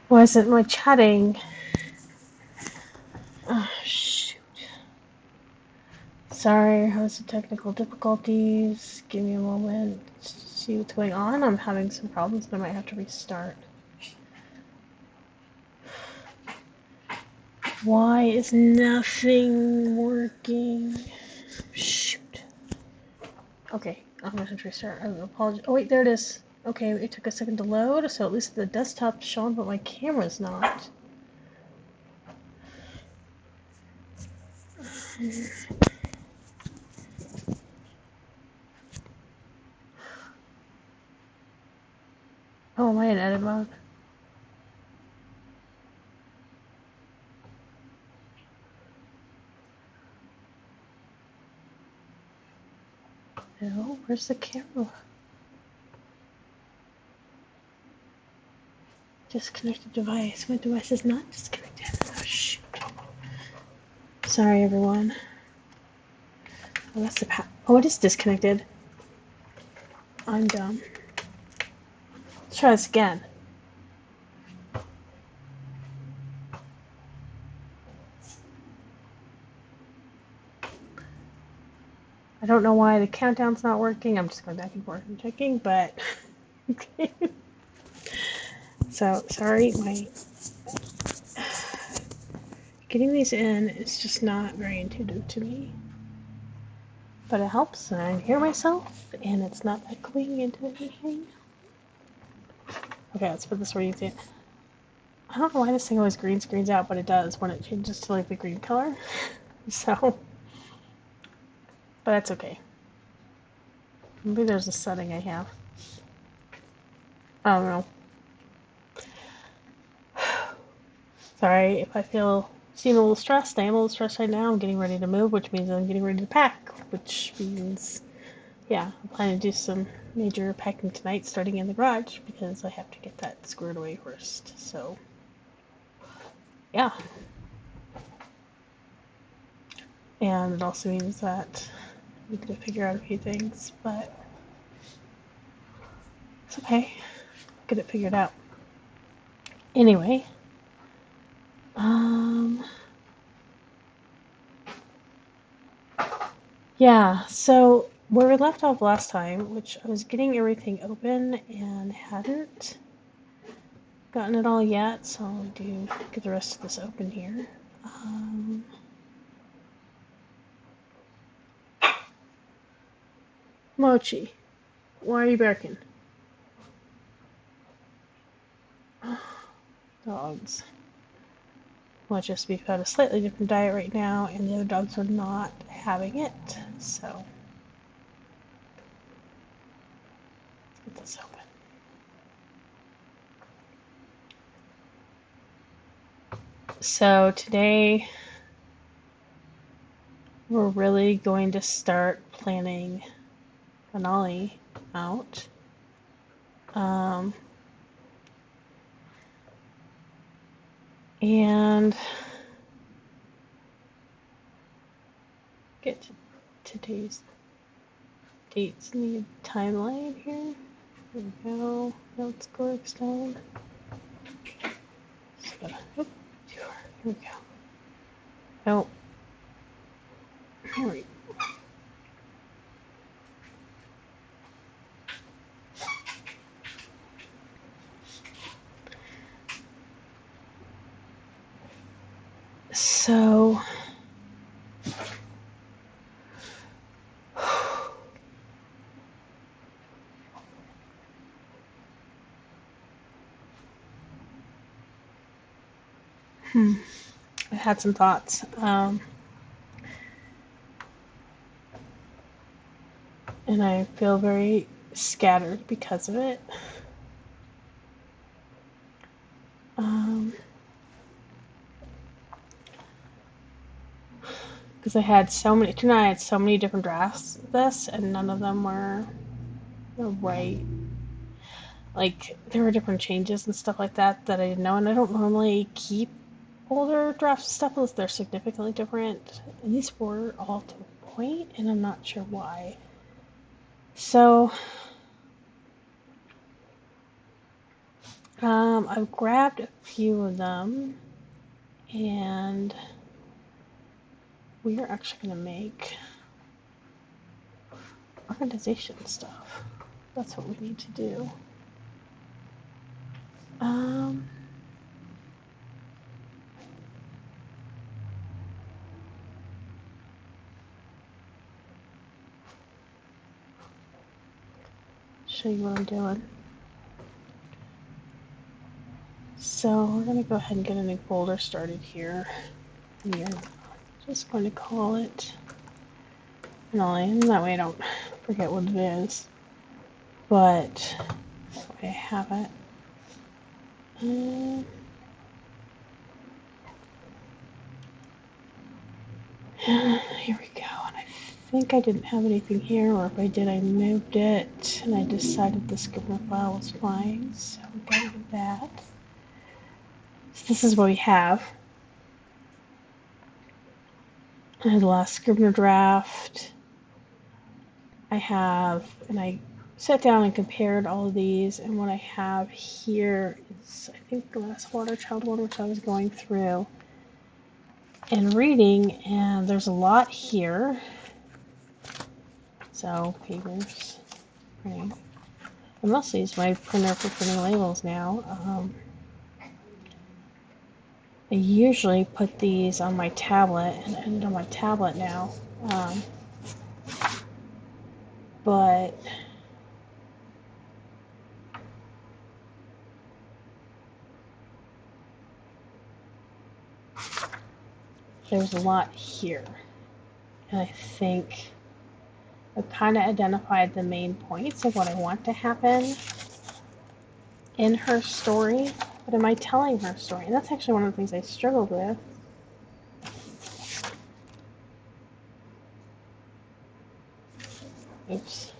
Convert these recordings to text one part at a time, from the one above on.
Why isn't my chatting? Oh, shoot. Sorry, I have some technical difficulties. Give me a moment to see what's going on. I'm having some problems, but I might have to restart. Why is nothing working? Shoot. Okay, I'm gonna have to restart. I apologize. Oh wait, there it is. Okay, it took a second to load, so at least the desktop's showing, but my camera's not. Oh, am I in edit mode? No, where's the camera? Disconnected device. My device is not disconnected. Oh, shoot. Sorry, everyone. Oh, that's the oh, it is disconnected. I'm dumb. Let's try this again. I don't know why the countdown's not working. I'm just going back and forth and checking, but okay. So sorry, my getting these in is just not very intuitive to me. But it helps, and I hear myself, and it's not echoing into anything. Okay, let's put this where you see it. I don't know why this thing always green screens out, but it does when it changes to like the green color. So, but that's okay. Maybe there's a setting I have. I don't know. Sorry if I seem a little stressed. I am a little stressed right now. I'm getting ready to move, which means I'm getting ready to pack, which means, yeah, I'm planning to do some major packing tonight, starting in the garage, because I have to get that squared away first. So, yeah. And it also means that we need to figure out a few things, but it's okay. Get it figured out. Anyway, yeah, so where we left off last time, which I was getting everything open and hadn't gotten it all yet, so I'll do get the rest of this open here. Mochi, why are you barking? Dogs. Well, just we've got a slightly different diet right now, and the other dogs are not having it, so let's get this open. So today we're really going to start planning Manali out. And get to today's dates in the timeline here. There we go. Let's go extend. Here we go. Oh. Here we go. So I had some thoughts. And I feel very scattered because of it. Because I had so many, tonight I had so many different drafts of this, and none of them were right. Like, there were different changes and stuff like that that I didn't know, and I don't normally keep older drafts of stuff unless they're significantly different. And these were all to a point, and I'm not sure why. So, I've grabbed a few of them, and we are actually going to make organization stuff. That's what we need to do. Show you what I'm doing. So we're going to go ahead and get a new folder started here. And I'm just going to call it Manali, and that way I don't forget what it is. But I have it. Here we go. And I think I didn't have anything here, or if I did, I moved it, and I decided the Scrivener file was fine, so we got rid of that. So this is what we have. I had the last Scrivener draft. I have, and I sat down and compared all of these, and what I have here is, I think, the last Water Child one, which I was going through and reading, and there's a lot here. So, papers, printing. I mostly use my printer for printing labels now. I usually put these on my tablet and end on my tablet now. But there's a lot here. And I think I've kind of identified the main points of what I want to happen in her story. But am I telling her story? And that's actually one of the things I struggled with. Oops.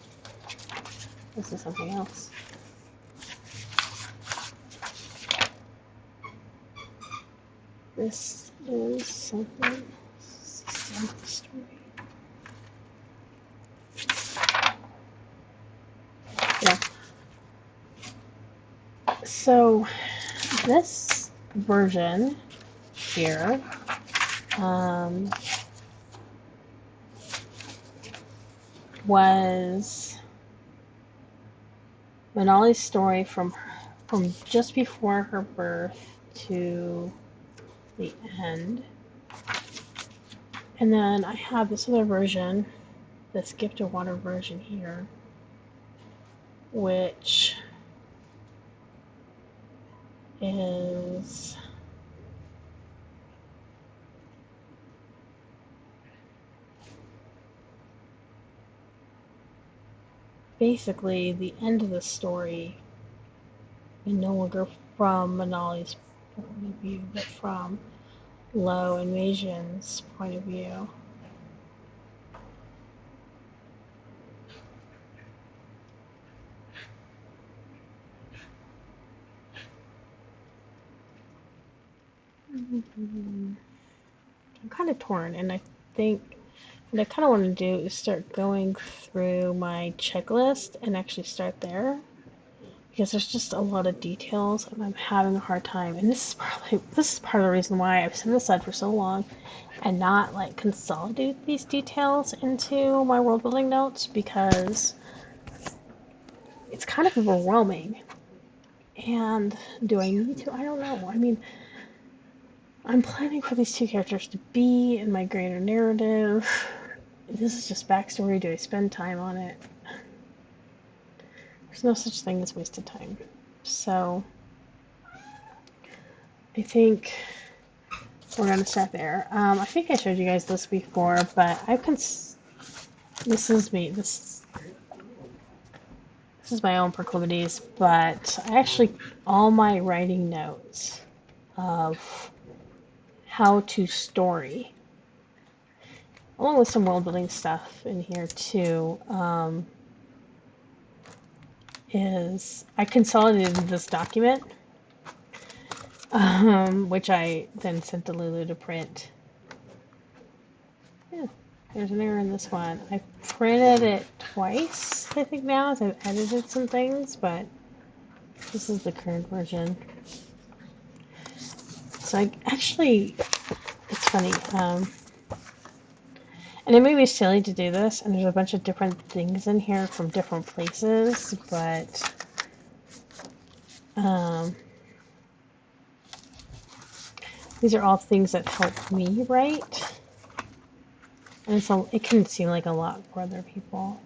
This is something else. This is something. This is the story. Yeah. So this version here was Manali's story from just before her birth to the end. And then I have this other version, this Gift of Water version here, which is basically the end of the story, and no longer from Manali's point of view, but from Lo and Meijian's point of view. I'm kind of torn, and I think what I kind of want to do is start going through my checklist and actually start there, because there's just a lot of details and I'm having a hard time. And this is part of the reason why I've set it aside for so long and not like consolidate these details into my world building notes, because it's kind of overwhelming. And do I need to? I don't know. I mean, I'm planning for these two characters to be in my greater narrative. This is just backstory. Do I spend time on it? There's no such thing as wasted time. So I think we're going to start there. I think I showed you guys this before, but this is me. this is my own proclivities, but I actually, all my writing notes of how to story, along with some world building stuff in here too, is I consolidated this document, which I then sent to Lulu to print. Yeah, there's an error in this one. I printed it twice, I think now, as I've edited some things, but this is the current version. So I actually, it's funny, and it may be silly to do this, and there's a bunch of different things in here from different places, but these are all things that help me write. And so it can seem like a lot for other people.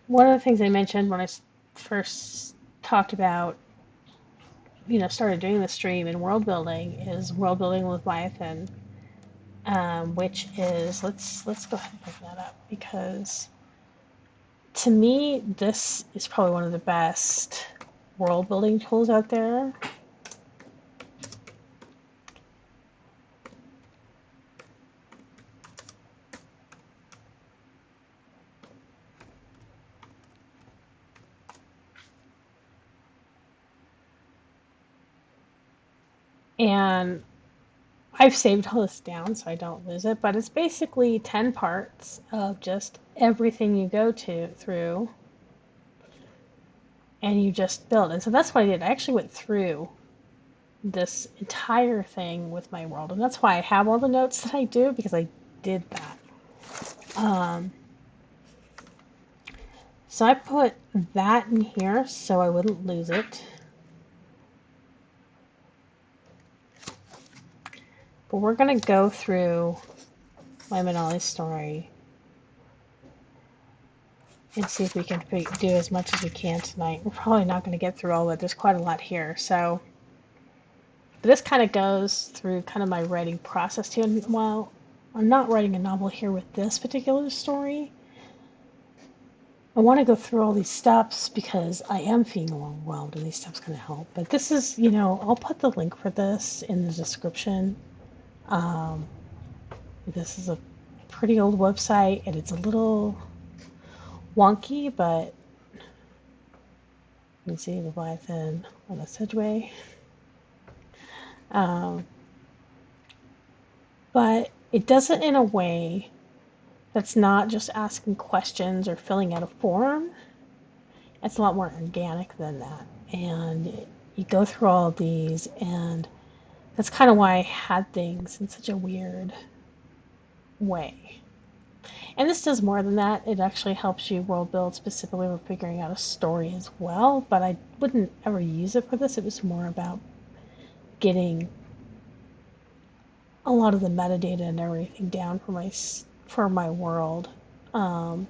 One of the things I mentioned when I first talked about, started doing the stream in world building is world building with Leviathan, which is let's go ahead and pick that up, because to me this is probably one of the best world building tools out there. And I've saved all this down so I don't lose it, but it's basically 10 parts of just everything you go through and you just build. And so that's what I did. I actually went through this entire thing with my world, and that's why I have all the notes that I do, because I did that. So I put that in here so I wouldn't lose it. But we're going to go through my Manali story and see if we can do as much as we can tonight. We're probably not going to get through all of it. There's quite a lot here. So this kind of goes through kind of my writing process too. And while I'm not writing a novel here with this particular story, I want to go through all these steps because I am feeling overwhelmed, and these steps kind of help. But this is, I'll put the link for this in the description. This is a pretty old website, and it's a little wonky, but you can see Leviathan on the Sedgway. But it does it in a way that's not just asking questions or filling out a form. It's a lot more organic than that. And you go through all of these, and that's kind of why I had things in such a weird way. And this does more than that. It actually helps you world build specifically for figuring out a story as well, but I wouldn't ever use it for this. It was more about getting a lot of the metadata and everything down for my world. And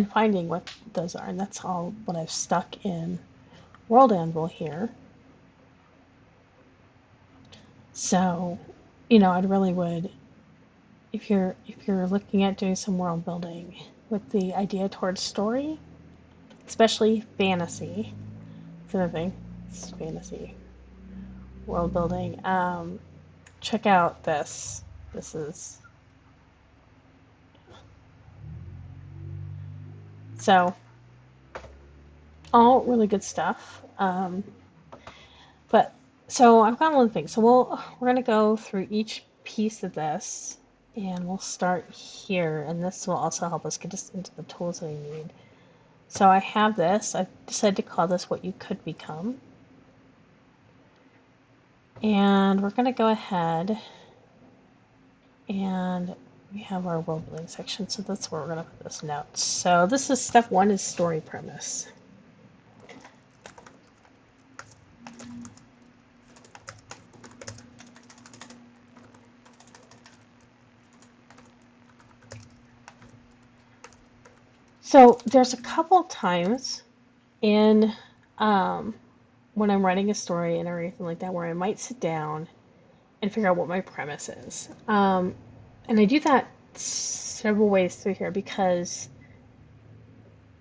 finding what those are, and that's all what I've stuck in World Anvil here. So, I really would, if you're looking at doing some world building with the idea towards story, especially fantasy, it's another thing, it's fantasy world building. Check out this. This is so all really good stuff. But so I've got one thing. So we're gonna go through each piece of this, and we'll start here, and this will also help us get us into the tools that we need. So I have this. I've decided to call this What You Could Become. And we're going to go ahead, and we have our world building section, so that's where we're going to put this notes. So this is step 1 is story premise. So there's a couple times in when I'm writing a story and everything like that, where I might sit down and figure out what my premise is. And I do that several ways through here because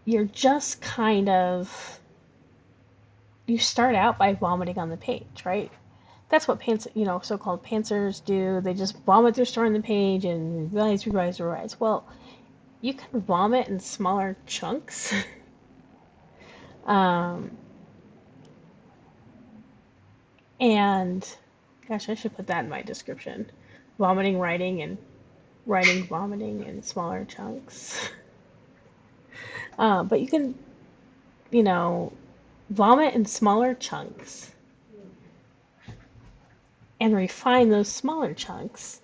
you're just kind of you start out by vomiting on the page, right? That's what so-called pantsers do. They just vomit their story on the page and revise. Well, you can vomit in smaller chunks. um, and gosh, I should put that in my description. Vomiting, writing, and writing, vomiting in smaller chunks. But you can, you know, vomit in smaller chunks and refine those smaller chunks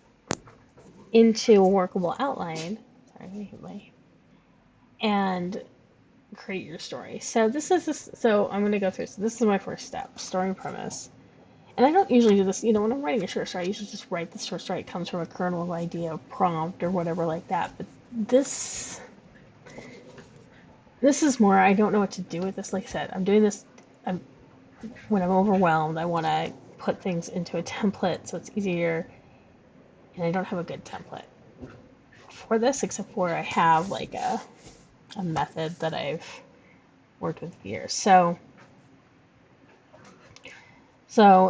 into a workable outline. Sorry, I hit my and create your story. So I'm going to go through. So this is my first step, story premise. And I don't usually do this, when I'm writing a short story, I usually just write the short story. It comes from a kernel of idea, prompt, or whatever like that. But this is more, I don't know what to do with this. Like I said, I'm doing this I'm, when I'm overwhelmed. I want to put things into a template so it's easier. And I don't have a good template for this, except for I have like a method that I've worked with years. So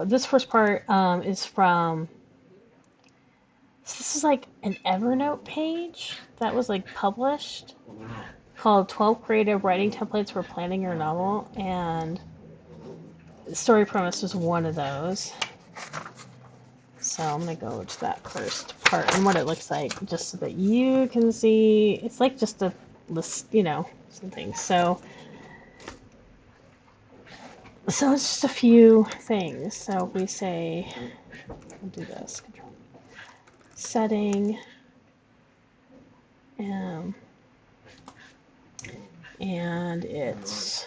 this first part is from, this is like an Evernote page that was like published called 12 Creative Writing Templates for Planning Your Novel, and the story premise was one of those. So I'm going to go to that first part and what it looks like just so that you can see. It's like just a list, some things. So it's just a few things. So if we say, we'll do this, control setting, and it's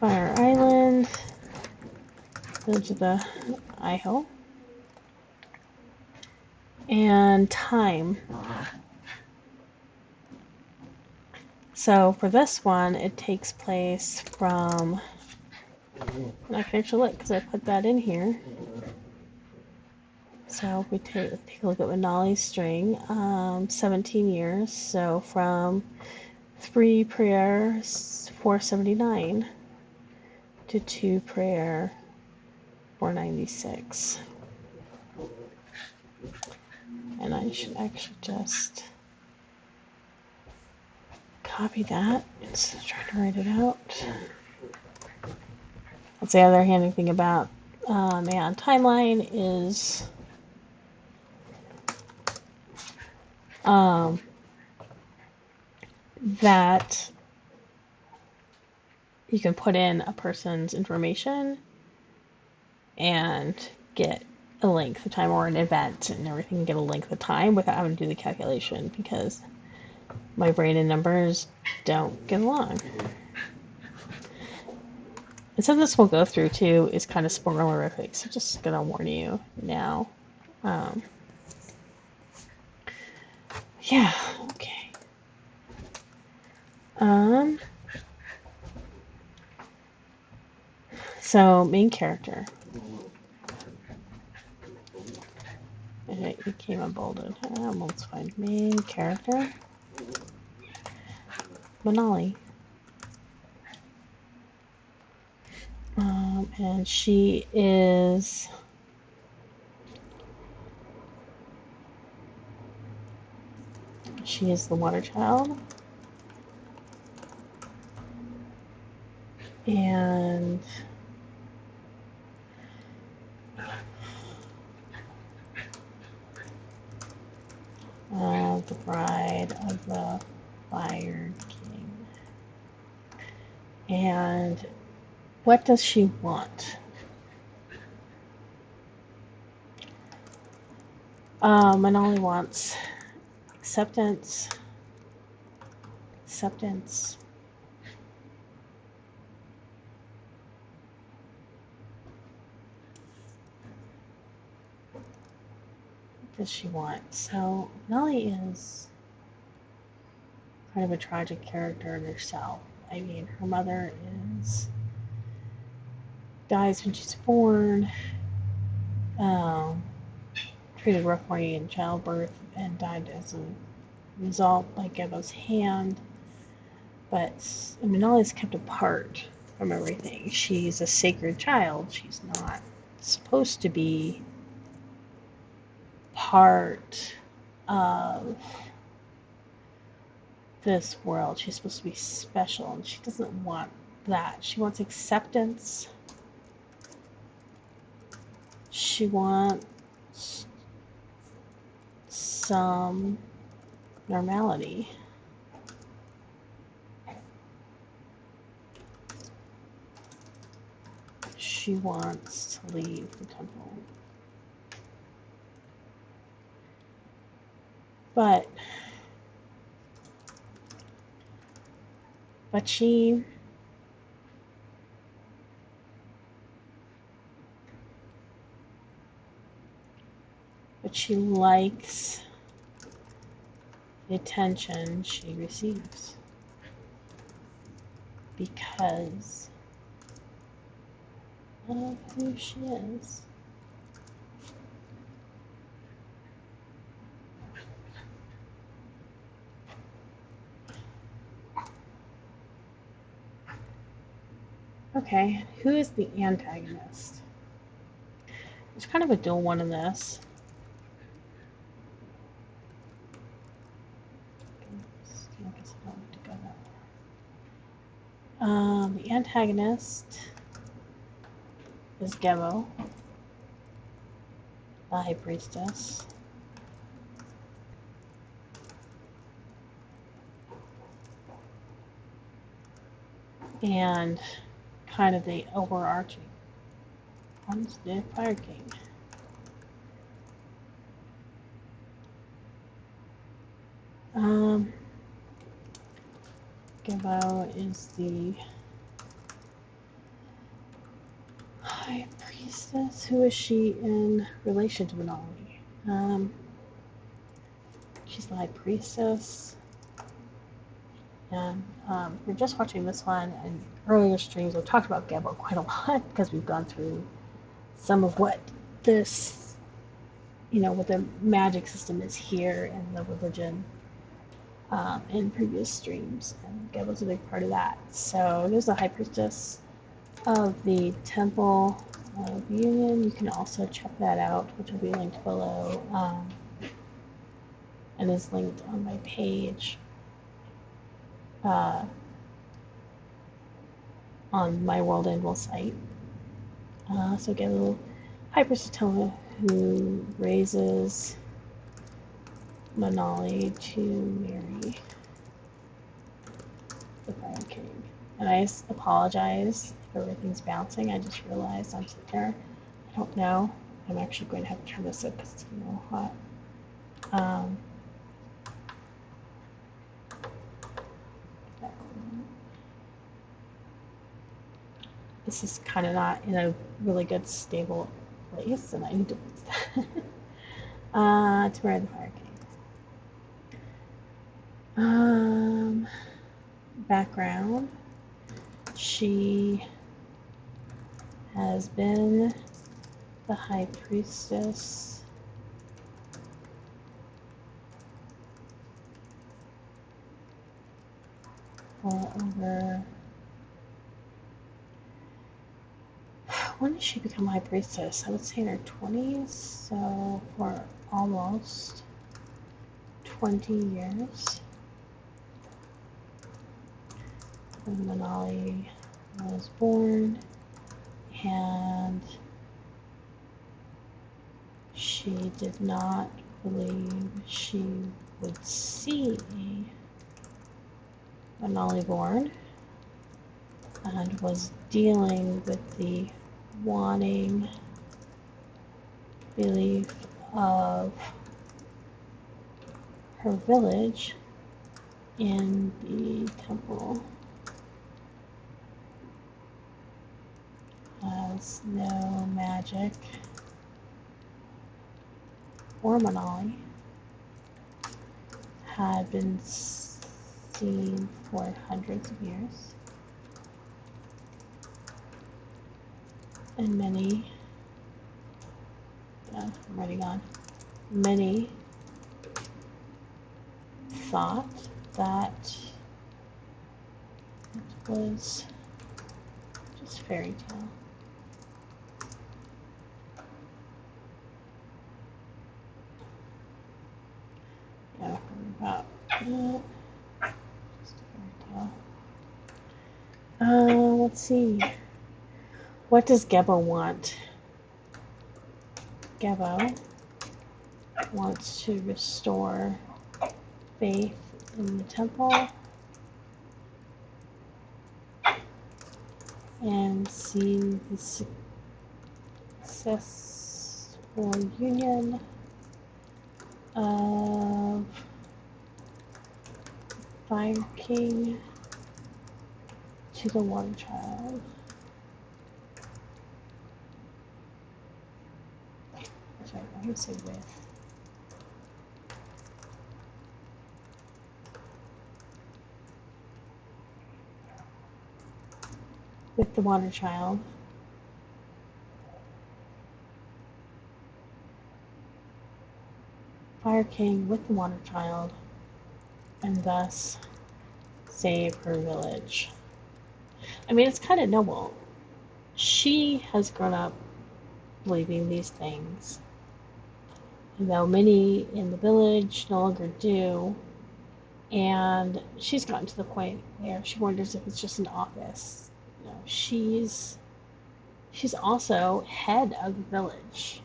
Fire Island, Village of the Iho, and time. So for this one, it takes place from, and I can actually look because I put that in here. So if we take a look at Manali's string, 17 years. So from 3 prayer 479 to 2 prayer 496. And I should actually just copy that instead of trying to write it out. That's the other handy thing about timeline is that you can put in a person's information and get a length of time or an event and everything, get a length of time without having to do the calculation because my brain and numbers don't get along. And some of this we'll go through too is kind of spoilerific, so just gonna warn you now. Yeah, okay. So main character. It became unbolded. Let's find main character. Manali. And she is the water child. And the bride of the Fire King. And what does she want? Manali wants acceptance. What does she want? So Manali is kind of a tragic character in herself. I mean, her mother dies when she's born, um, treated roughly in childbirth, and died as a result by Gebo's hand. But Manali's kept apart from everything. She's a sacred child. She's not supposed to be part of this world. She's supposed to be special, and she doesn't want that. She wants acceptance. She wants some normality. She wants to leave the temple. But she likes the attention she receives because of who she is. Okay, who is the antagonist? There's kind of a dual one in this. The antagonist is Gebo, the High Priestess. And kind of the overarching one's the Fire King. Gebo is the High Priestess. Who is she in relation to Manali? She's the High Priestess. And we're just watching this one, and earlier streams I've talked about Gebo quite a lot because we've gone through some of what this, what the magic system is here and the religion in previous streams, and Gebo's a big part of that. So there's the High Priestess of the Temple of Union. You can also check that out, which will be linked below, and is linked on my page on my World Anvil site. So Gebo, High Priestess who raises Manali to marry the Fire King. And I apologize if everything's bouncing. I just realized I'm sitting there. I don't know. I'm actually going to have to turn this up because it's a little hot. This is kind of not in a really good stable place, and I need to fix that. To marry the Fire King. Background. She has been the High Priestess for over... When did she become High Priestess? I would say in her 20s, so for almost 20 years. When Manali was born, and she did not believe she would see Manali born, and was dealing with the wanting belief of her village in the temple has no magic or Manali had been seen for hundreds of years, and many, I'm already gone, many thought that it was just fairy tale. Yeah, about just a fairy tale. Let's see. What does Gebo want? Gebo wants to restore faith in the temple and see the successful union of Fire King to the Water Child. Sorry, I'm going to say with. With the Water Child. Fire King with the Water Child, and thus save her village. I mean, it's kind of noble. She has grown up believing these things, though many in the village no longer do, and she's gotten to the point where she wonders if it's just an office. You know, she's also head of the village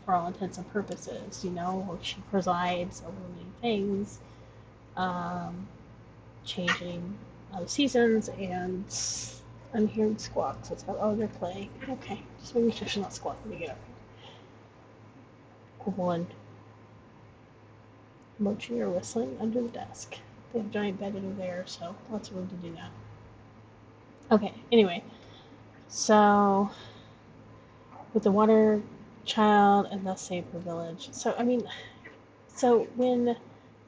for all intents and purposes. You know, she presides over many things, changing seasons, and I'm hearing squawks. It's oh, they're playing. Okay, just making sure she's not squawking to get up. Quibble and Mochi are whistling under the desk. They have a giant bed over there, so lots of room to do that. Okay, anyway, so with the Water Child and thus save her village. So, I mean, so when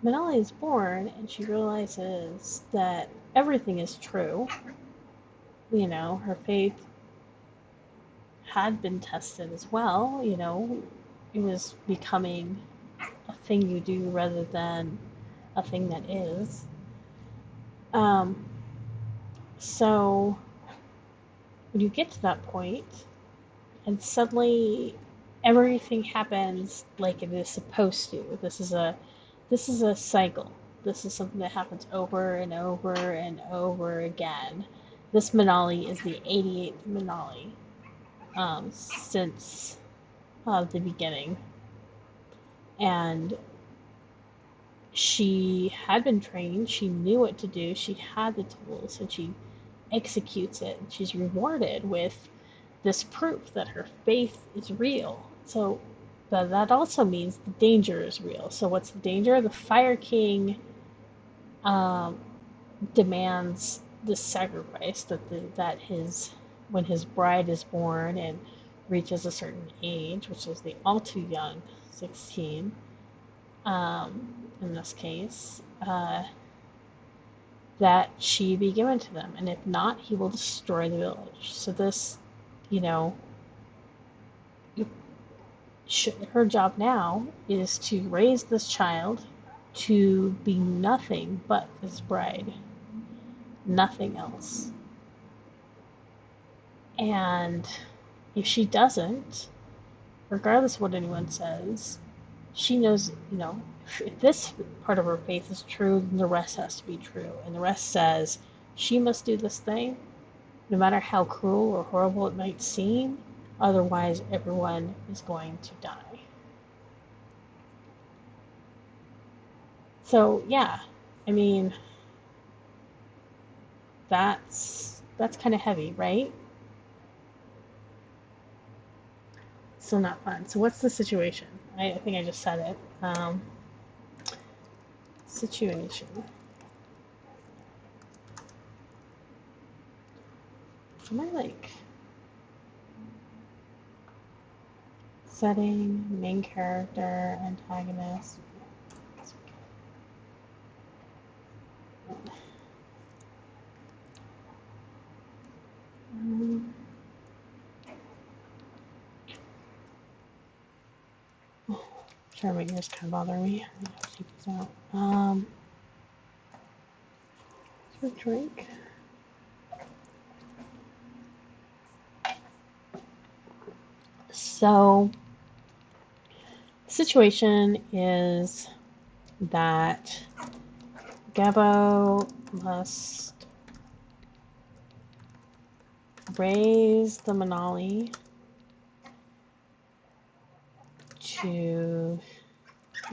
Manali is born and she realizes that everything is true, you know, her faith had been tested as well, you know, it was becoming a thing you do rather than a thing that is. So when you get to that point, and suddenly everything happens like it is supposed to. This is a cycle. This is something that happens over and over and over again. This Manali is the 88th Manali since the beginning, and she had been trained. She knew what to do. She had the tools, and she executes it. She's rewarded with this proof that her faith is real. So that also means the danger is real. So what's the danger? The Fire King demands this sacrifice that his when his bride is born and reaches a certain age, which is the all too young 16 in this case, that she be given to them, and if not, he will destroy the village. So this, you know, her job now is to raise this child to be nothing but his bride, nothing else. And if she doesn't, regardless of what anyone says, she knows, you know, if this part of her faith is true, then the rest has to be true. And the rest says she must do this thing, no matter how cruel or horrible it might seem, otherwise everyone is going to die. So yeah, I mean, that's kind of heavy, right? Still not fun. So what's the situation? I think I just said it. Situation. Am I like setting, main character, antagonist? Sorry, my ears kind of bother me. I'm gonna have to take these out. For drink. So, the situation is that Gabo must raise the Manali to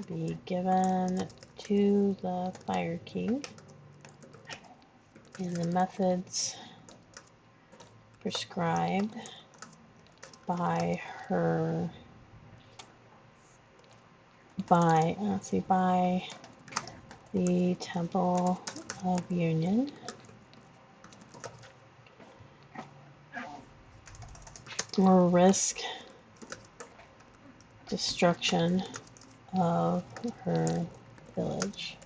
be given to the Fire King in the methods prescribed by her by the Temple of Union, or risk destruction of her village.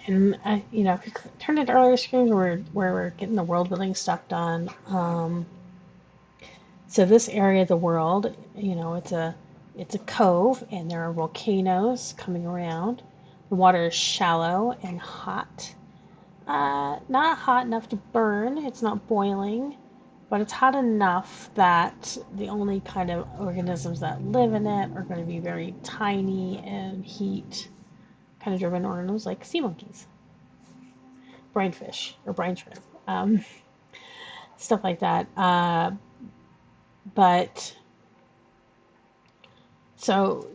And if you turn it to earlier screens where we're getting the world building stuff done. So this area of the world, it's a cove, and there are volcanoes coming around. The water is shallow and hot. Not hot enough to burn. It's not boiling, but it's hot enough that the only kind of organisms that live in it are going to be very tiny and heat kind of driven organisms like sea monkeys, brine fish or brine shrimp, stuff like that. But so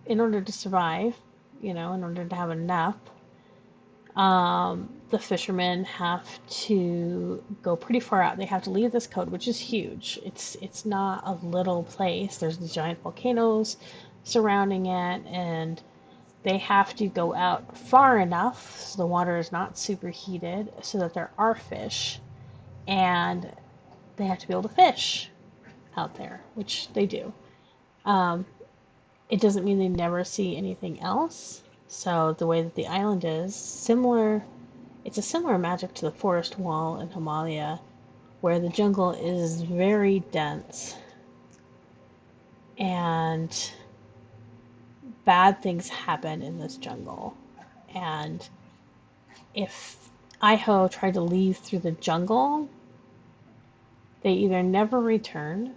in order to survive, in order to have enough, the fishermen have to go pretty far out. They have to leave this cove, which is huge. It's not a little place. There's these giant volcanoes surrounding it, and they have to go out far enough so the water is not superheated, so that there are fish, and they have to be able to fish out there, which they do. It doesn't mean they never see anything else. So the way that the island is similar, it's a similar magic to the forest wall in Himalaya, where the jungle is very dense and bad things happen in this jungle. And if Iho tried to leave through the jungle, they either never return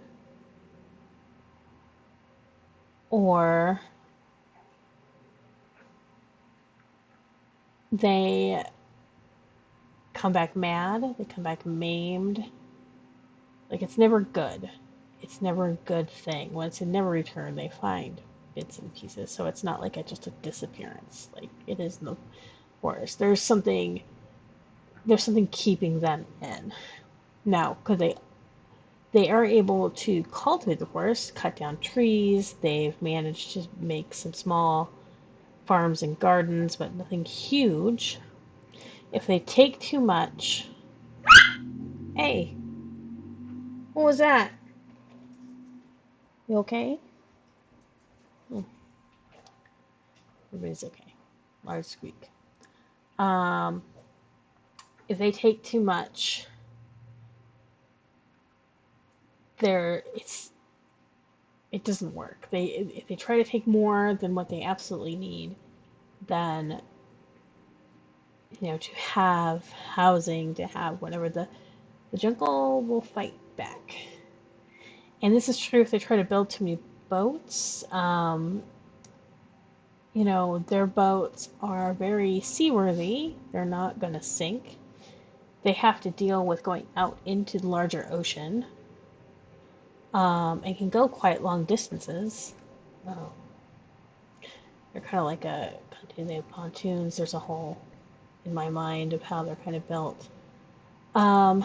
or they come back mad, they come back maimed. Like, it's never good. It's never a good thing. Once they never return, they find bits and pieces. So it's not like just a disappearance, like it is in the forest. There's something keeping them in. Now, because they are able to cultivate the forest, cut down trees. They've managed to make some small farms and gardens, but nothing huge. If they take too much... Hey! What was that? You okay? Oh, everybody's okay. Large squeak. If they take too much, it doesn't work. If they try to take more than what they absolutely need, then to have housing, to have whatever, the jungle will fight back. And this is true if they try to build too many boats. Their boats are very seaworthy. They're not going to sink. They have to deal with going out into the larger ocean, and can go quite long distances. Oh. They're kind of like a pontoon. They have pontoons. There's a whole in my mind of how they're kind of built. And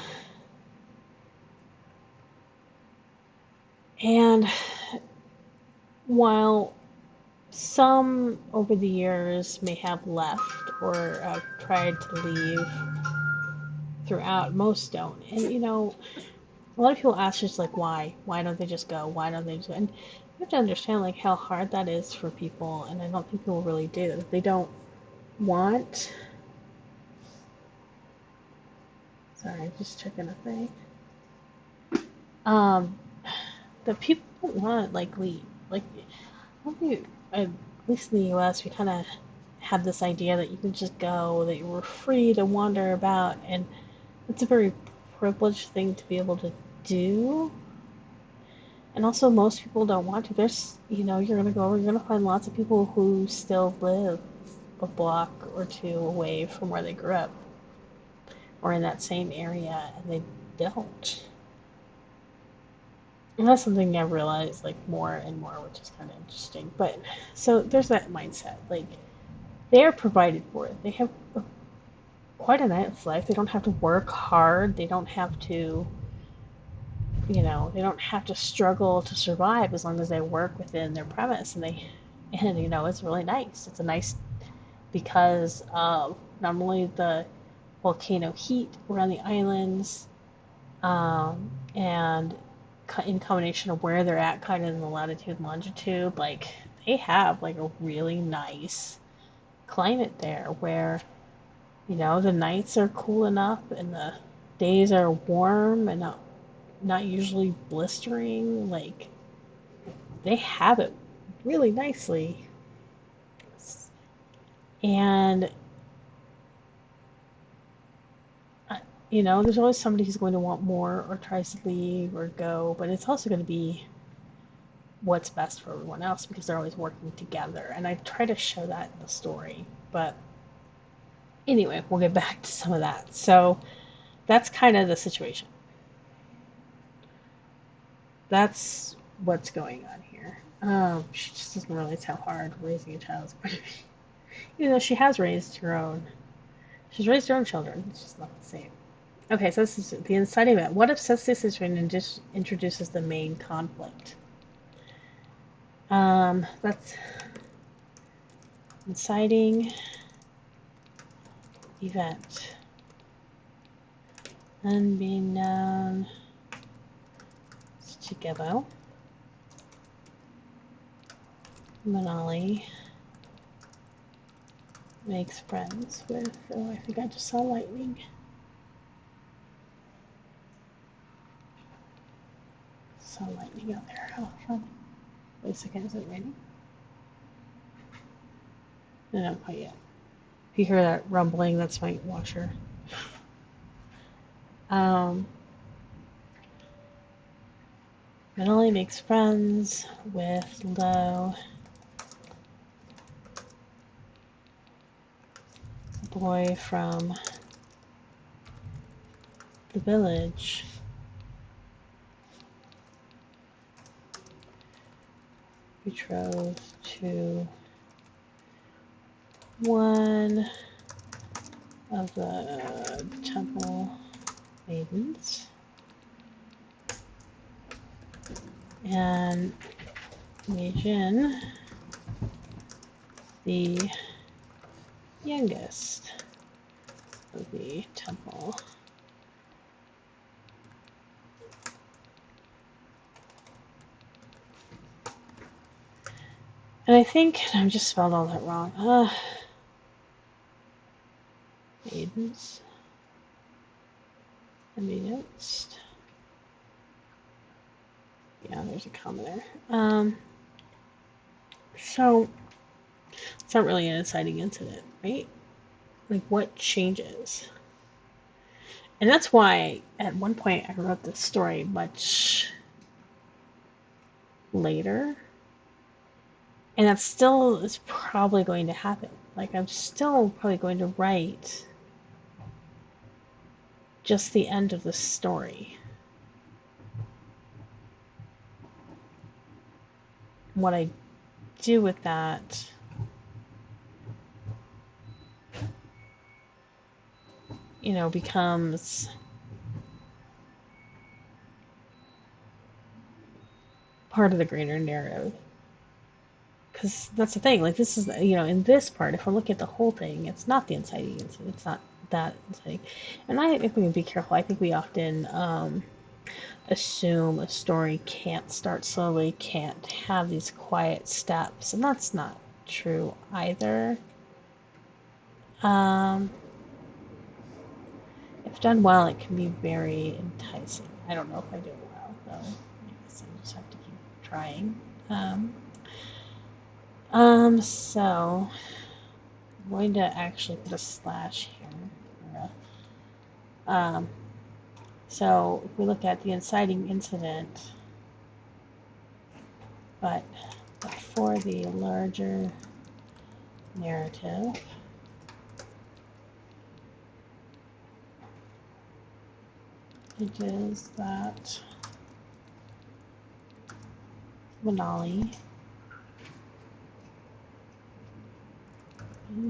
while some over the years may have left or tried to leave throughout, most don't. And a lot of people ask just like, why don't they just go? Why don't they just go? And you have to understand like how hard that is for people, and I don't think people really do. They don't want Sorry, just checking a thing. Um, the people don't want like leave. Like, at least in the U.S., we kind of had this idea that you could just go, that you were free to wander about, and it's a very privileged thing to be able to do. And also, most people don't want to. There's, you're gonna go, you're gonna find lots of people who still live a block or two away from where they grew up, or in that same area, and they don't. And that's something I've realized like more and more, which is kind of interesting. But so there's that mindset. Like they are provided for. They have quite a nice life. They don't have to work hard. They don't have to, they don't have to struggle to survive as long as they work within their premise. And it's really nice. It's a nice because of not only the volcano heat around the islands, and in combination of where they're at, kind of in the latitude and longitude, like they have like a really nice climate there where the nights are cool enough and the days are warm and not usually blistering. Like they have it really nicely, and there's always somebody who's going to want more or tries to leave or go, but it's also going to be what's best for everyone else because they're always working together. And I try to show that in the story. But anyway, we'll get back to some of that. So that's kind of the situation. That's what's going on here. She just doesn't realize how hard raising a child is going to be. She has raised her own. She's raised her own children. It's just not the same. Okay, so this is the inciting event. What upsets the situation and just introduces the main conflict? That's inciting event. Unbeknown to Gebo, Manali makes friends with, oh, I think I just saw lightning. Saw lightning out there. How fun. Wait a second, is it raining? No, not quite yet. If you hear that rumbling, that's my washer. Manali makes friends with Lo, a boy from the village. Betrothed to one of the temple maidens. And Meijin, the youngest of the temple. And I think I just spelled all that wrong. Maidens. And the next. Yeah, there's a comma there. So it's not really an inciting incident, right? Like what changes? And that's why at one point I wrote this story much later. And that still is probably going to happen. Like I'm still probably going to write just the end of the story. What I do with that becomes part of the greater narrative. Because that's the thing, like this is, in this part, if we're looking at the whole thing, it's not the inciting incident, it's not that inciting. And I think we can be careful. I think we often assume a story can't start slowly, can't have these quiet steps, and that's not true either. If If done well, it can be very enticing. I don't know if I do it well, though. I guess I just have to keep trying. So I'm going to actually put a slash here. So if we look at the inciting incident, but for the larger narrative, it is that Manali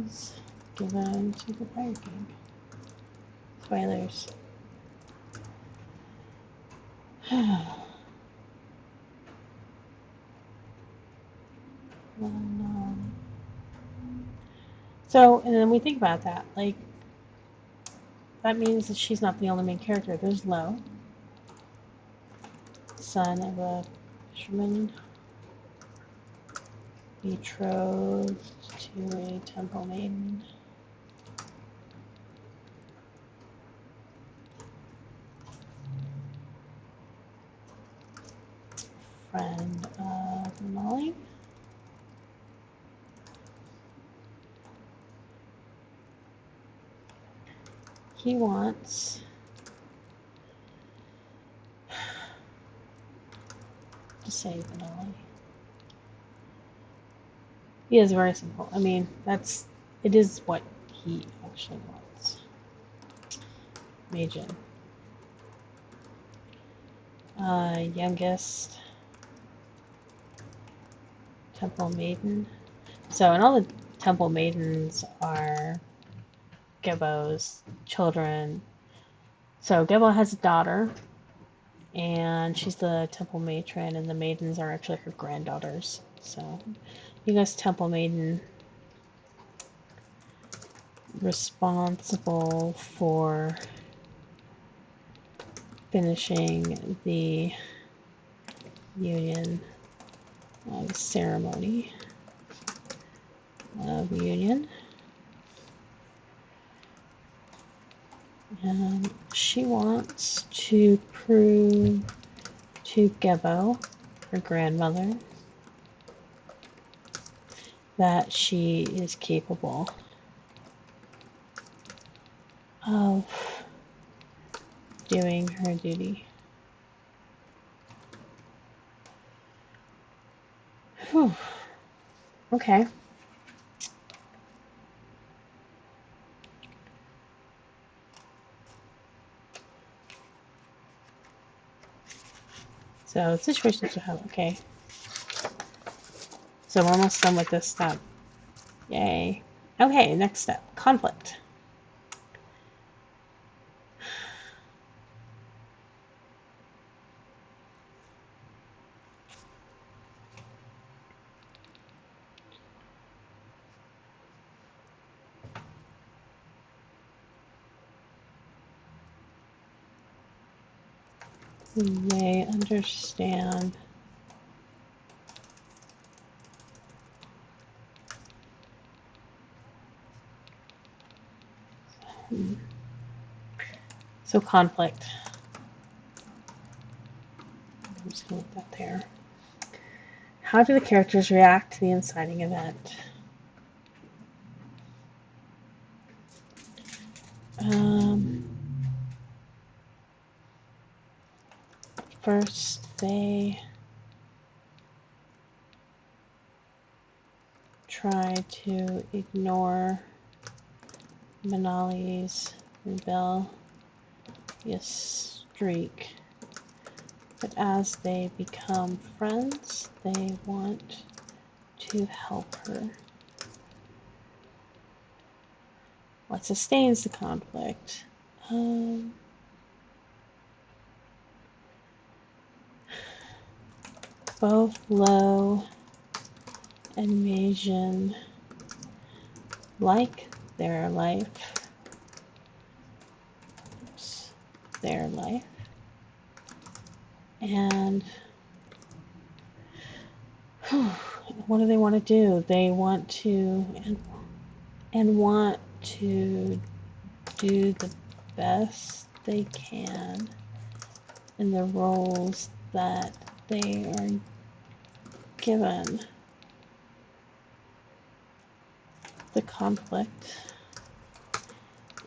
is given to the Fire King. Spoilers. So, and then we think about that, like, that means that she's not the only main character. There's Lo, son of a fisherman, betrothed to a temple maiden. Friend of Molly. He wants to save Manali. He is very simple. I mean, it is what he actually wants. Majin. Youngest temple maiden. So, and all the temple maidens are Gebo's children. So Gebo has a daughter, and she's the temple matron, and the maidens are actually her granddaughters. So, youngest temple maiden, responsible for finishing the union ceremony of union. And she wants to prove to Gebo, her grandmother, that she is capable of doing her duty. Whew. Okay. So situations to have. Okay. So we're almost done with this step. Yay. Okay, next step. Conflict. They understand so conflict. I'm just going to put that there. How do the characters react to the inciting event? First, they try to ignore Manali's rebellious streak, but as they become friends, they want to help her. What sustains the conflict? Both Lo and Majin like their life. And what do they want to do? They want to and want to do the best they can in the roles that they are given. The conflict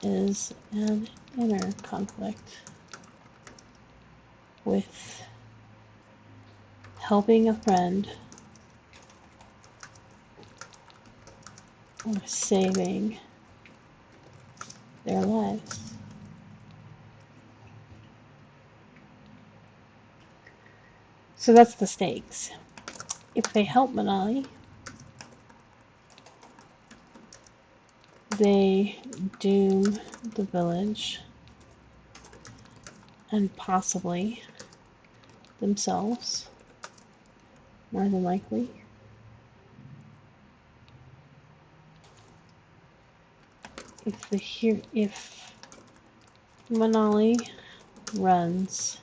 is an inner conflict with helping a friend or saving their lives. So that's the stakes. If they help Manali, they doom the village and possibly themselves, more than likely. If Manali runs,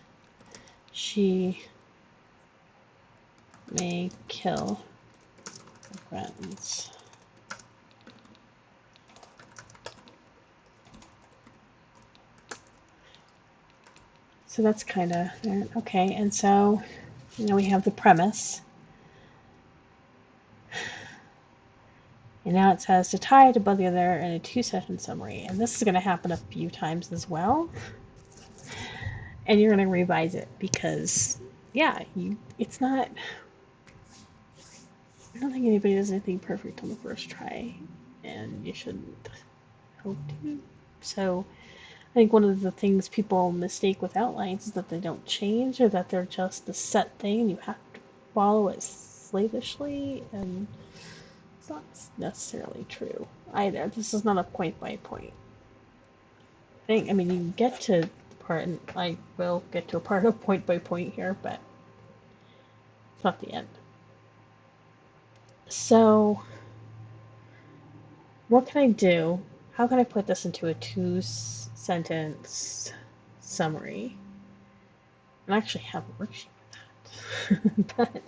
she may kill her friends. So that's kind of okay. And so, we have the premise. And now it says to tie it above the other in a 2-sentence summary. And this is going to happen a few times as well. And you're going to revise it because, yeah, it's not. I don't think anybody does anything perfect on the first try, and you shouldn't hope to. So I think one of the things people mistake with outlines is that they don't change, or that they're just a set thing and you have to follow it slavishly, and it's not necessarily true either. This is not a point by point thing. I mean, you can get to the part, and I will get to a part of point by point here, but it's not the end. So, what can I do? How can I put this into a 2-sentence summary? I actually have a worksheet for that,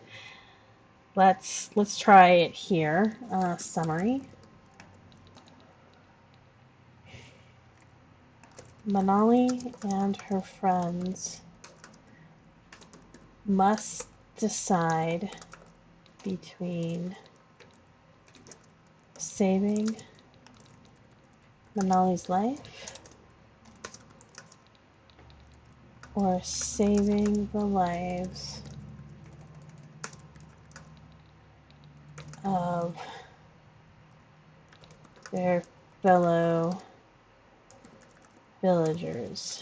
but let's try it here. Summary. Manali and her friends must decide between saving Manali's life or saving the lives of their fellow villagers.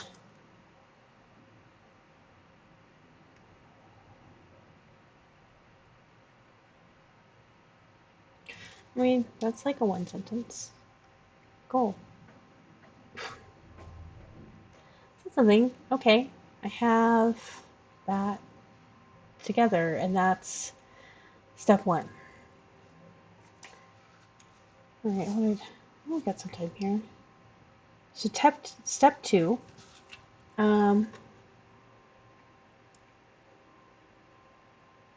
I mean, that's like a 1-sentence goal. Something. Okay, I have that together, and that's step 1. All right, we'll get some time here. So step 2. And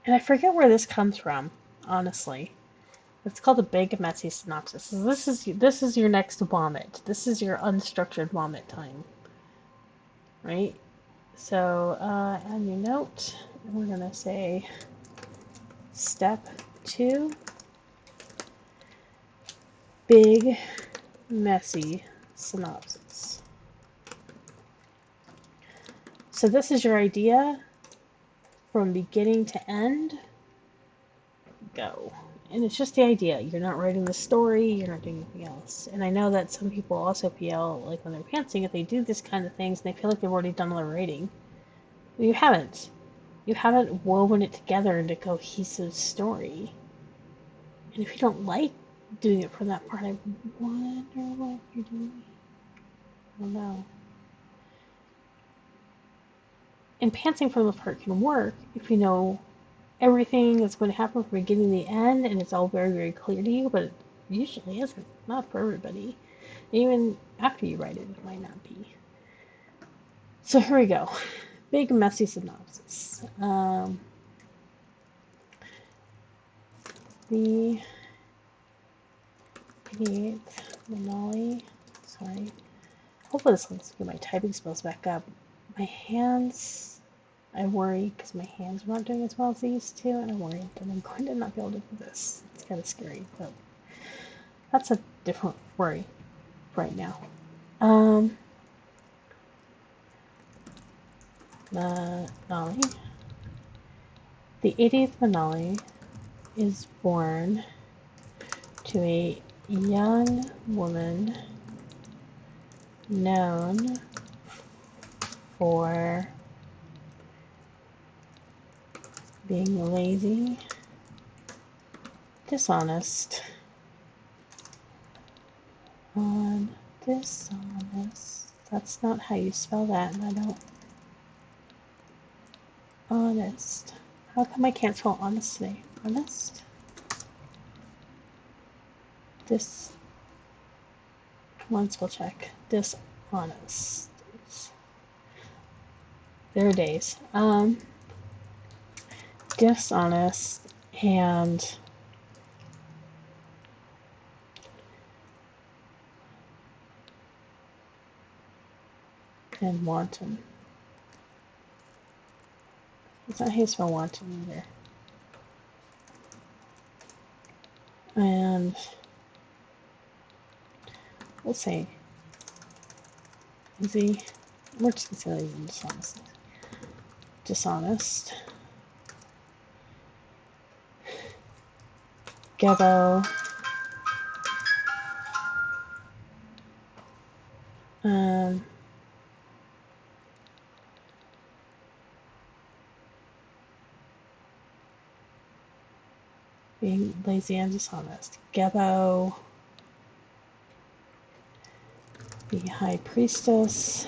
I forget where this comes from, honestly. It's called a big messy synopsis. So this is your next vomit. This is your unstructured vomit time, right? So add new note, and we're gonna say step 2. Big messy synopsis. So this is your idea from beginning to end. Go. And it's just the idea. You're not writing the story, you're not doing anything else. And I know that some people also feel like when they're pantsing, if they do this kind of things, they feel like they've already done all their writing. But you haven't. You haven't woven it together into a cohesive story. And if you don't like doing it from that part, I wonder what you're doing. I don't know. And pantsing from the part can work if you know everything that's going to happen from beginning to the end, and it's all very, very clear to you, but it usually isn't. Not for everybody. Even after you write it, it might not be. So here we go. Big messy synopsis. The idiot Manali, sorry, Hopefully this lets get my typing skills back up. My hands, I worry because my hands are not doing as well as they used to, and I worry that I'm going to not be able to do this. It's kind of scary, but that's a different worry right now. Manali. The 80th Manali is born to a young woman known for being lazy, dishonest, dishonest. That's not how you spell that, and I don't. Honest. How come I can't spell honest today? Honest? One spell check. Dishonest. There are days. Dishonest and wanton. It's not how you spell wanton either. And let's say easy. We're just gonna say dishonest. Dishonest. Ghetto. Being lazy and dishonest. Gebo. The high priestess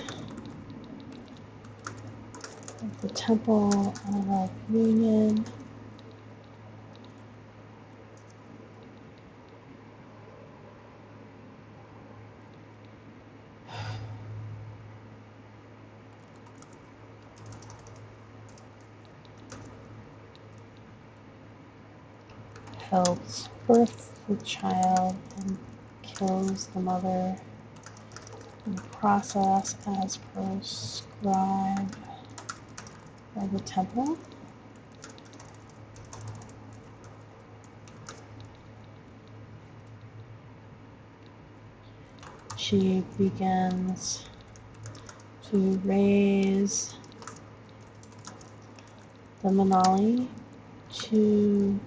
of the temple of union. Helps birth the child and kills the mother in the process as prescribed by the temple. She begins to raise the Manali to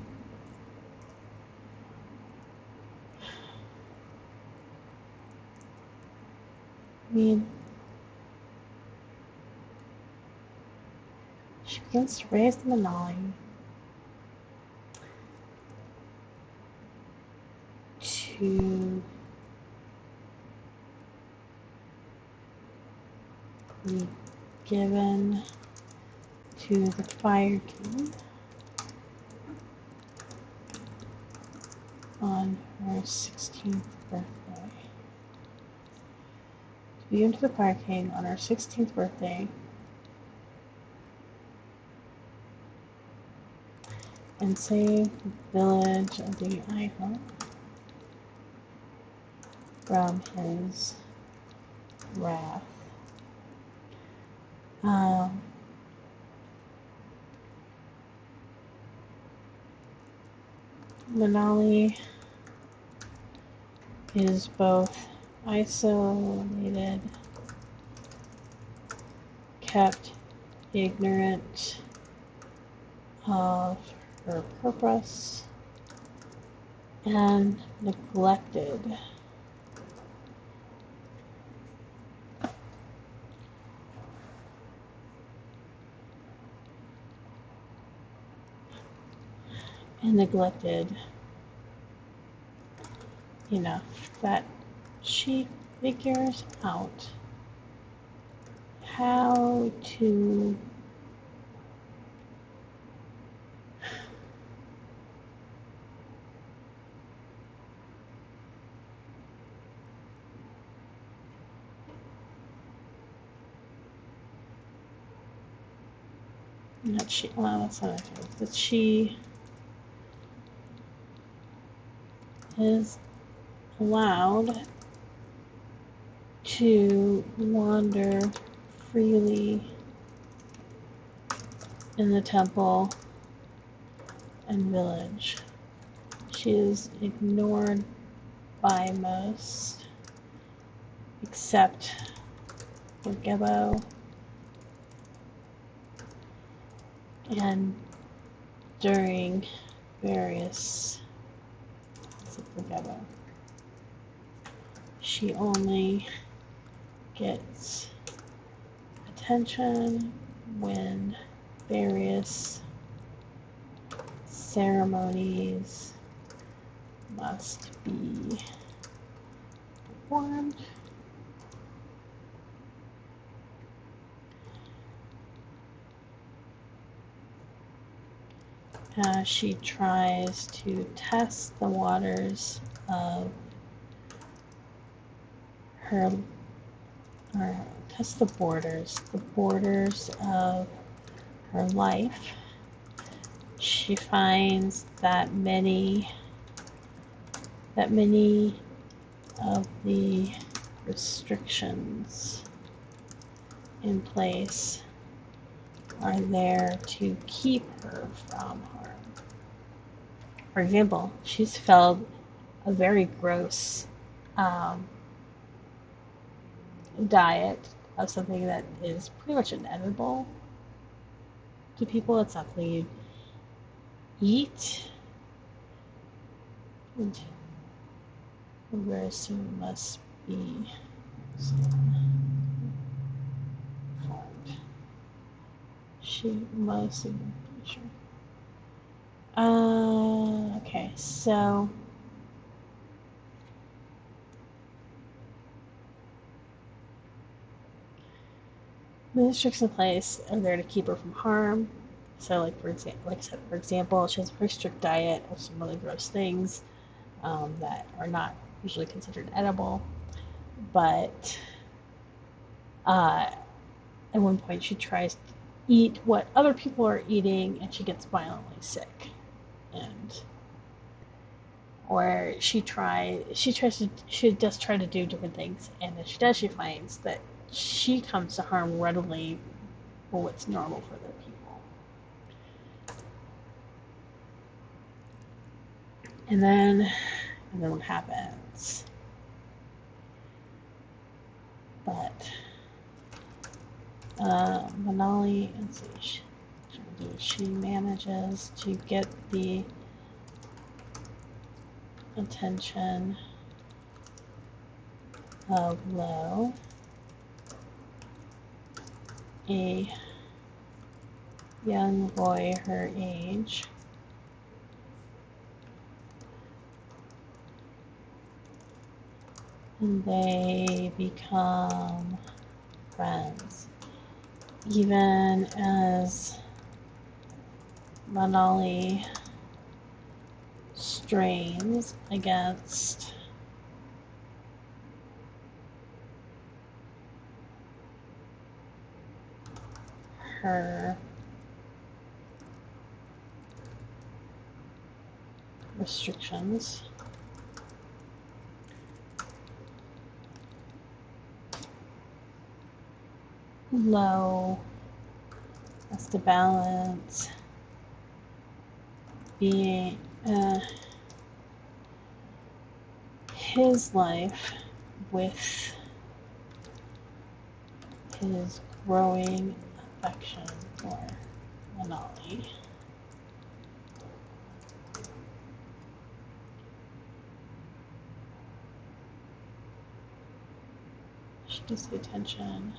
she begins to raise the Manali to be given to the Fire King on her 16th birthday. To be given to the Fire King on her 16th birthday and save the village of the Iho from his wrath. Manali is both isolated, kept ignorant of her purpose, and neglected. Enough that she figures out how to that she is allowed to wander freely in the temple and village. She is ignored by most, except for Gebo and during various she only gets attention when various ceremonies must be performed. She tries to test the waters of her, or test the borders of her life. She finds that many of the restrictions in place are there to keep her from harm. For example, she's felt a very gross diet of something that is pretty much inedible to people. It's not something you eat. And very soon must be formed. She must be sure. Okay, so the restrictions in place are there to keep her from harm. So, like for example, she has a very strict diet of some really gross things that are not usually considered edible. But at one point, she tries to eat what other people are eating, and she gets violently sick. And or she does try to do different things, and as she does, she finds that she comes to harm readily for what's normal for other people. And then what happens? But Manali, she manages to get the attention of Lo, a young boy her age, and they become friends. Even as Manali strains against her restrictions, Lo has to balance being his life with his growing affection for Manali. She gets the attention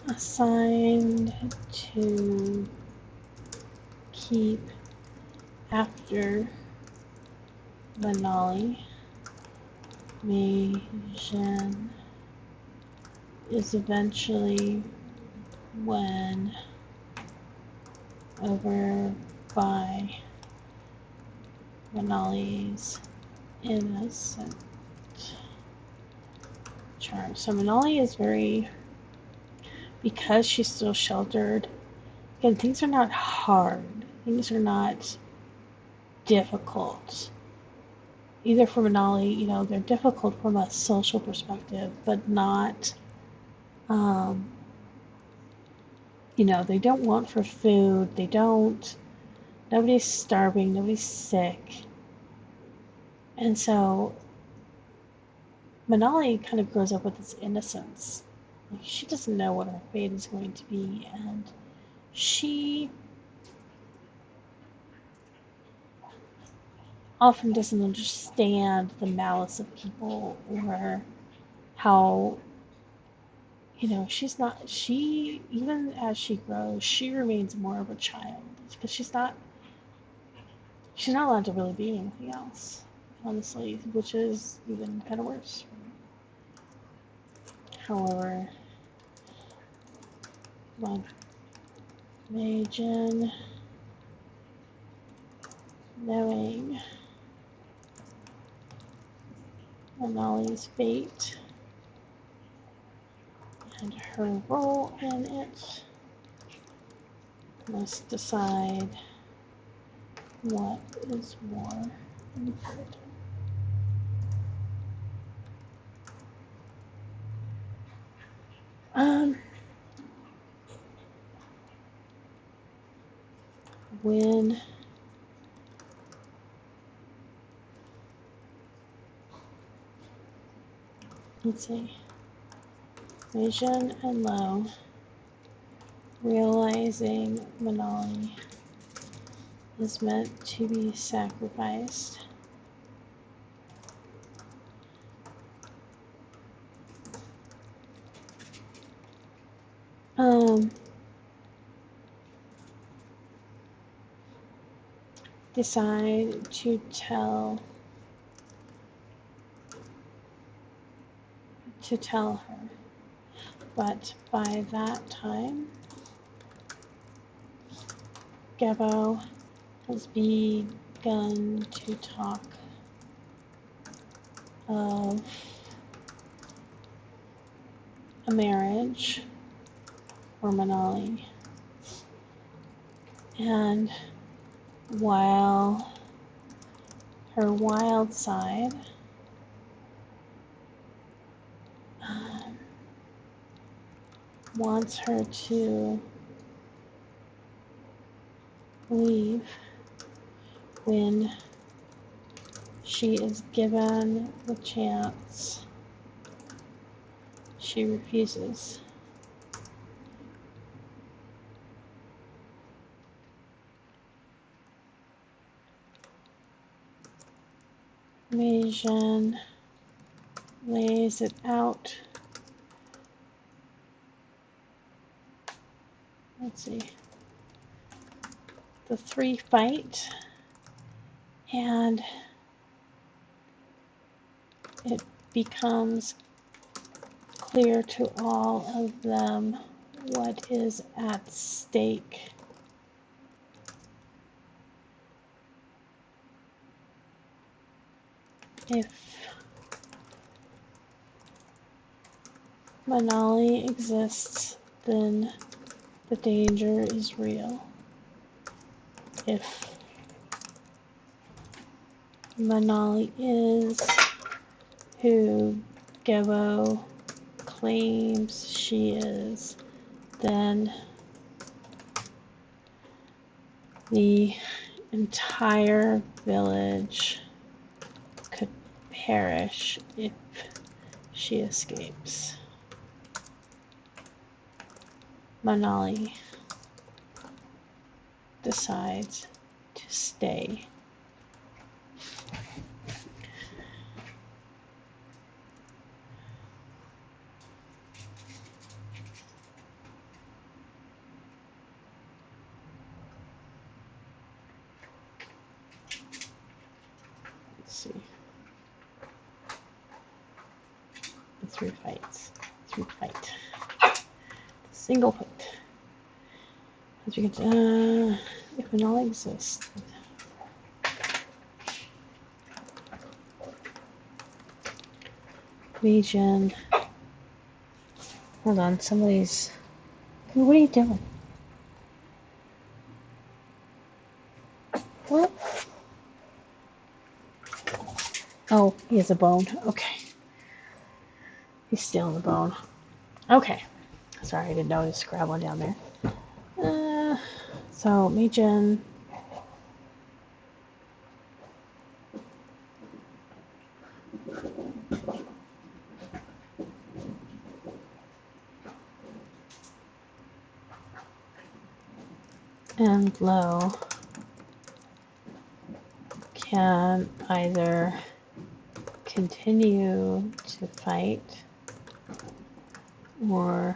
assigned to keep after Manali. Mei Zhen is eventually won over by Manali's innocent charm. So Manali is because she's still sheltered. Again, things are not hard Things are not difficult. Either for Manali, they're difficult from a social perspective, but not, um, they don't want for food. Nobody's starving, nobody's sick. And so Manali kind of grows up with this innocence. Like, she doesn't know what her fate is going to be, and she often doesn't understand the malice of people, or how, even as she grows, she remains more of a child, because she's not allowed to really be anything else, honestly, which is even kind of worse. However, well, Meijin, knowing Manali's fate and her role in it, must decide what is more important. When let's see, Vision and Lo, realizing Manali is meant to be sacrificed, decide to tell her. But by that time, Gebo has begun to talk of a marriage for Manali. And while her wild side wants her to leave when she is given the chance, she refuses. Meijin lays it out. Let's see. The three fight, and it becomes clear to all of them what is at stake. If Manali exists, then the danger is real. If Manali is who Gebo claims she is, then the entire village could perish if she escapes. Manali decides to stay. Let's see. The three fights. Three fight. Single fight. As you can if Manali exists. Region. Hold on, somebody's. What are you doing? Oh, he has a bone. Okay. He's stealing the bone. Okay. Sorry, I didn't notice. Grab one down there. So, Machen. And Low can either continue to fight or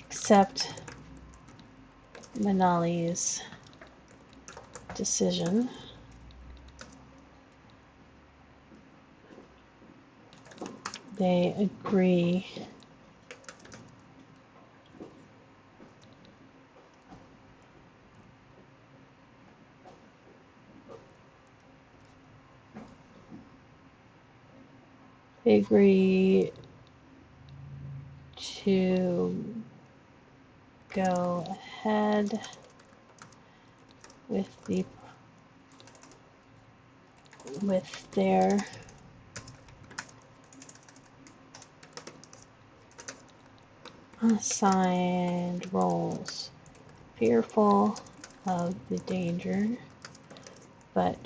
accept Manali's decision. They agree to go ahead with their assigned roles, fearful of the danger, but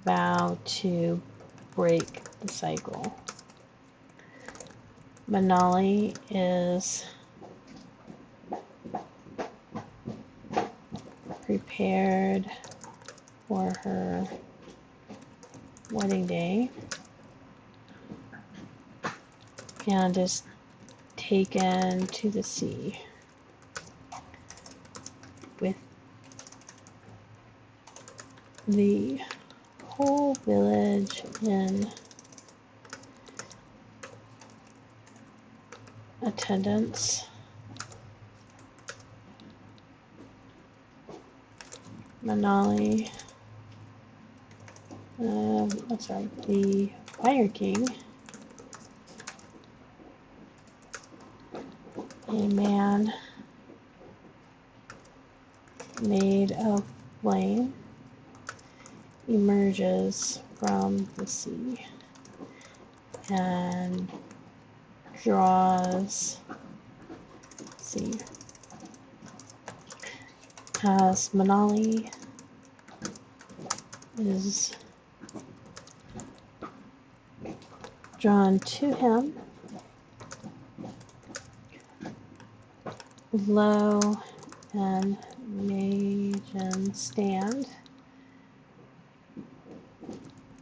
vow to break the cycle. Manali is prepared for her wedding day and is taken to the sea with the whole village in attendance. Manali, the Fire King, a man made of flame, emerges from the sea and draws, see, as Manali is drawn to him, Low and Magen stand,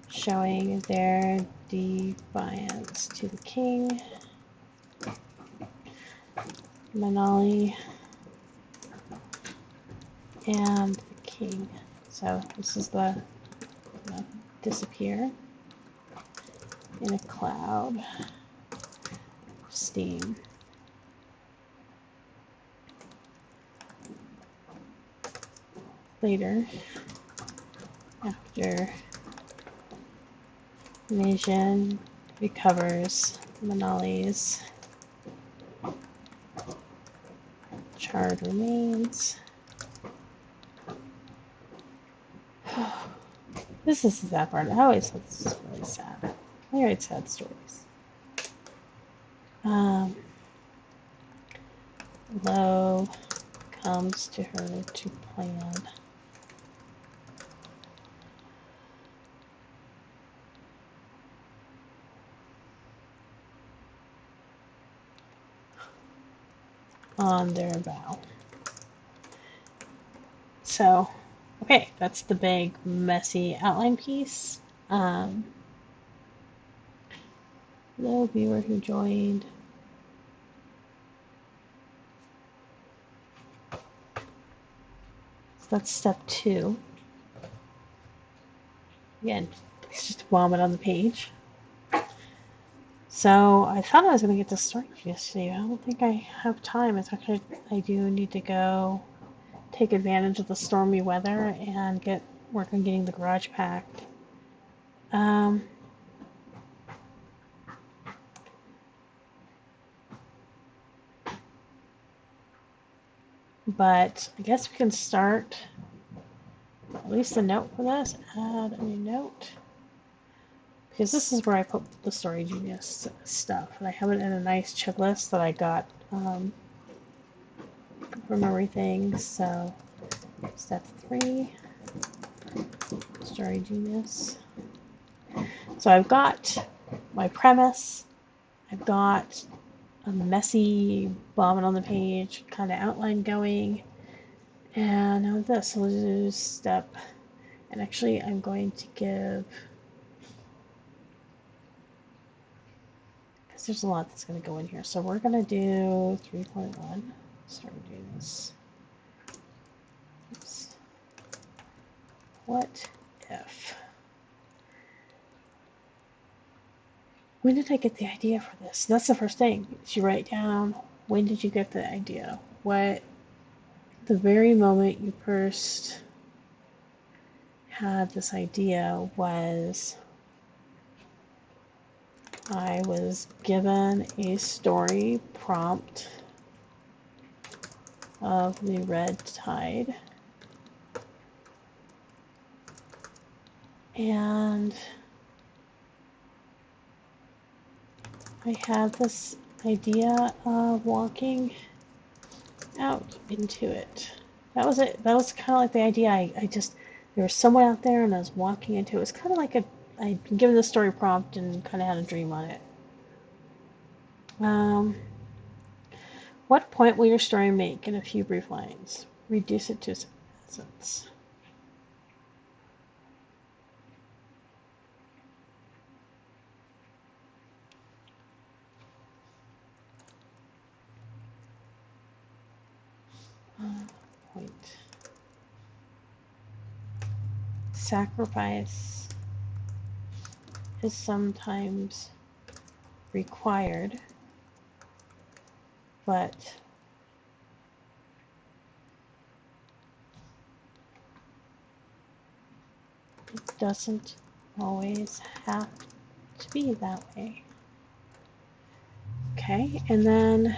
showing their defiance to the king. Manali and the king. So this is the disappear in a cloud of steam. Later, after Magen recovers Manali's charred remains. This is the sad part. I always thought this was really sad. I write sad stories. Lo comes to her to plan on their vow. So, okay, that's the big, messy outline piece. Hello, viewer who joined. So that's step 2. Again, it's just vomit on the page. So I thought I was going to get this started yesterday. I don't think I have time. It's actually, I do need to go take advantage of the stormy weather and work on getting the garage packed. But I guess we can start release the note for this, add a new note. Because this is where I put the Story Genius stuff. And I have it in a nice checklist that I got from everything. So step 3, Story Genius. So I've got my premise. I've got a messy bobbing on the page kind of outline going. And now this, we'll do step. And actually I'm going to give, because there's a lot that's going to go in here. So we're going to do 3.1. Start doing this. Oops. What if? When did I get the idea for this? That's the first thing. You write down, when did you get the idea? What, the very moment you first had this idea was I was given a story prompt of the red tide. And I had this idea of walking out into it. That was it. That was kind of like the idea. I just, there was someone out there and I was walking into it. It was kind of like I'd been given the story prompt and kind of had a dream on it. What point will your story make in a few brief lines? Reduce it to its essence. Point. Sacrifice is sometimes required, but it doesn't always have to be that way. Okay, and then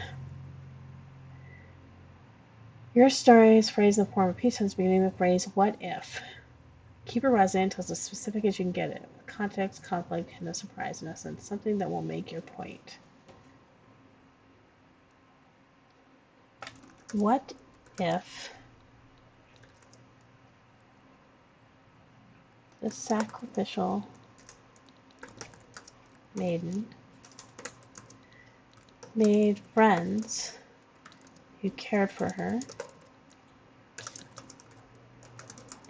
your story is phrased in the form of a piece sentence beginning with the phrase, what if? Keep it resonant as specific as you can get it. Context, conflict, and a surprise in essence. Something that will make your point. What if the sacrificial maiden made friends who cared for her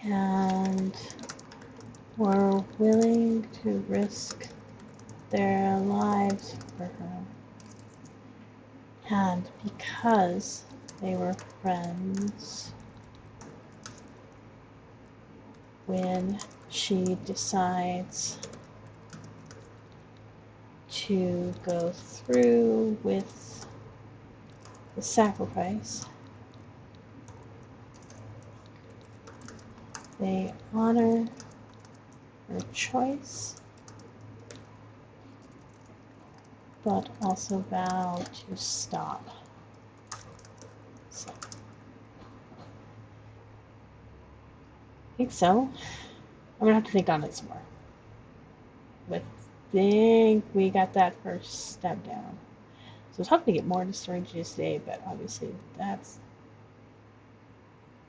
and were willing to risk their lives for her? And because they were friends, when she decides to go through with the sacrifice, they honor her choice, but also vow to stop. So, I think so. I'm gonna have to think on it some more. But I think we got that first step down. So I was hoping to get more into Story Genius today, but obviously that's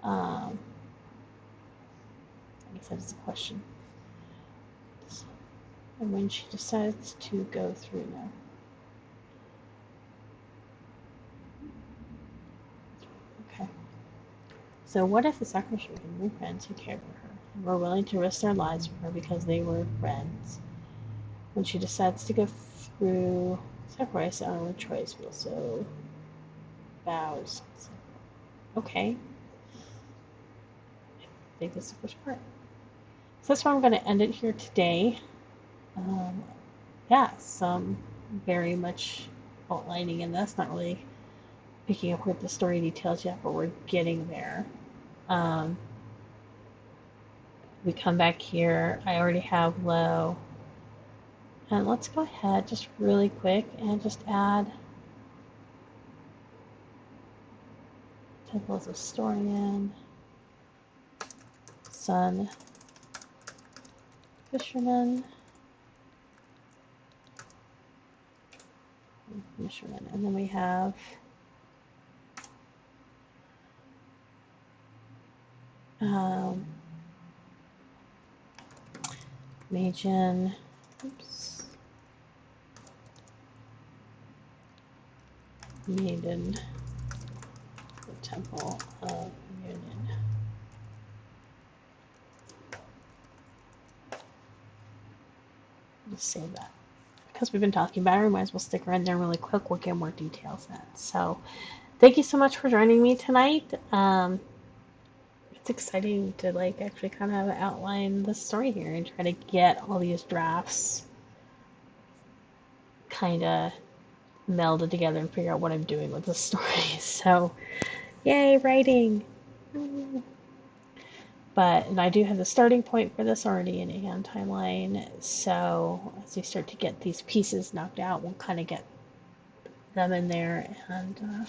like I said, it's a question. And when she decides to go through now. Okay. So what if the sacrificial were friends who cared for her and were willing to risk their lives for her because they were friends? When she decides to go through sacrifice on her choice, will also vows. Okay. I think this is the first part. So that's why I'm going to end it here today. Yeah, some very much outlining in this, not really picking up with the story details yet, but we're getting there. We come back here. I already have low. And let's go ahead just really quick and just add tables of story in. sun, fisherman, fisherman, and then we have Magian, oops, Maiden, the Temple of Union. Let's save that. Because we've been talking about it, we might as well stick around there really quick. We'll get more details then. So, thank you so much for joining me tonight. It's exciting to like actually kind of outline the story here and try to get all these drafts kind of melded together and figure out what I'm doing with the story. So, yay, writing! But and I do have the starting point for this already in Aeon Timeline. So as we start to get these pieces knocked out, we'll kind of get them in there and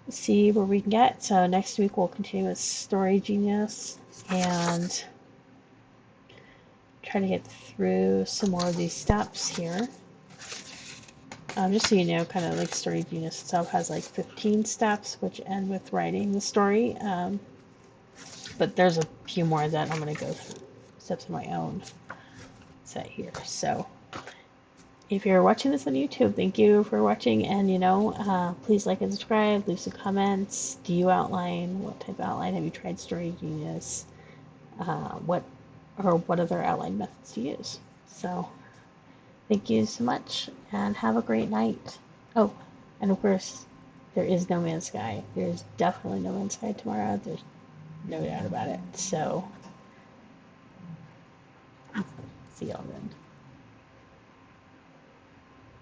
see where we can get. So next week we'll continue with Story Genius and try to get through some more of these steps here. Just so you know, kind of like Story Genius itself has like 15 steps, which end with writing the story. But there's a few more that I'm going to go through steps of my own set here. So if you're watching this on YouTube, thank you for watching. And, please like and subscribe, leave some comments. Do you outline? What type of outline? Have you tried Story Genius? What other outline methods do you use? So thank you so much and have a great night. Oh, and of course, there is No Man's Sky. There's definitely No Man's Sky tomorrow. There's no doubt about it. So see y'all then.